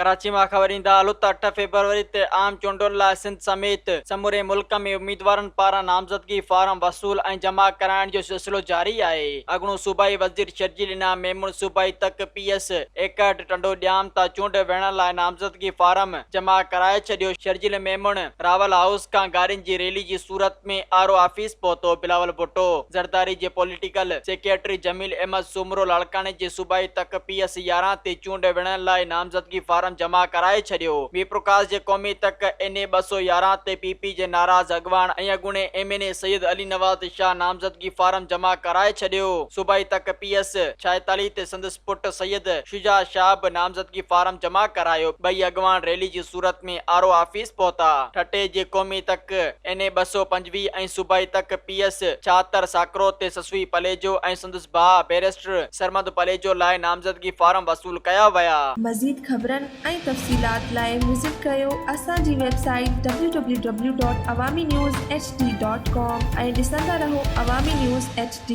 कराची में ख़बर ईंदा हलुत 8 फरवरी ते आम चूंडुनि लाइ सिंध समेत समूरे मुल्क में उम्मीदवारनि पारां नामज़दगी फार्म वसूल ऐं जमा कराइण जो सिलसिलो जारी आहे। अॻूणो सूबाई वज़ीर शर्जील इनाम मेमून सूबाई तक PS एकहठ टंडो ॾियाम तां चूंड वेहण लाइ नामज़दगी फार्म जमा कराए छॾियो। शर्जील मेमून रावल हाउस खां गाड़ियुनि जी रैली जी सूरत में RO ऑफिस पहुतो। बिलावल भुट्टो ज़रदारी जे पॉलिटिकल सेक्रेटरी जमील अहमद सुमरो लाड़काने जे सूबाई तक PS 11 ते चूंड वेहण लाइ नामज़दगी फार्म जमा कराए छॾियो। वी प्रकाश जे क़ौमी तक NA 211 ते PP जे नाराज़ अॻवान ऐं अॻूणे MNA सैयद अली नवाज़ शाह नामज़दगी फार्म जमा कराए छॾियो। सूबाई तक PS 46 ते संदसि पुट सैयद शुजा शाह बि नामज़दगी फार्म जमा करायो। ॿई अॻवान रैली जी सूरत में RO ऑफिस पहुता। ठटे जे क़ौमी तक NA 225 ऐं सूबाई तक PS 76 साकरो ते ससवी पलेजो ऐं संदसि भाउ बैरिस्टर सरमद पलेजो लाइ नामज़दगी फार्म वसूल कया विया। मज़ीद ख़बरनि ऐं तफ़सीलात लाइ विज़िट कयो असांजी वेबसाइट www.awamiNewsHD.com ऐं ॾिसंदा रहो अवामी न्यूज़ HD।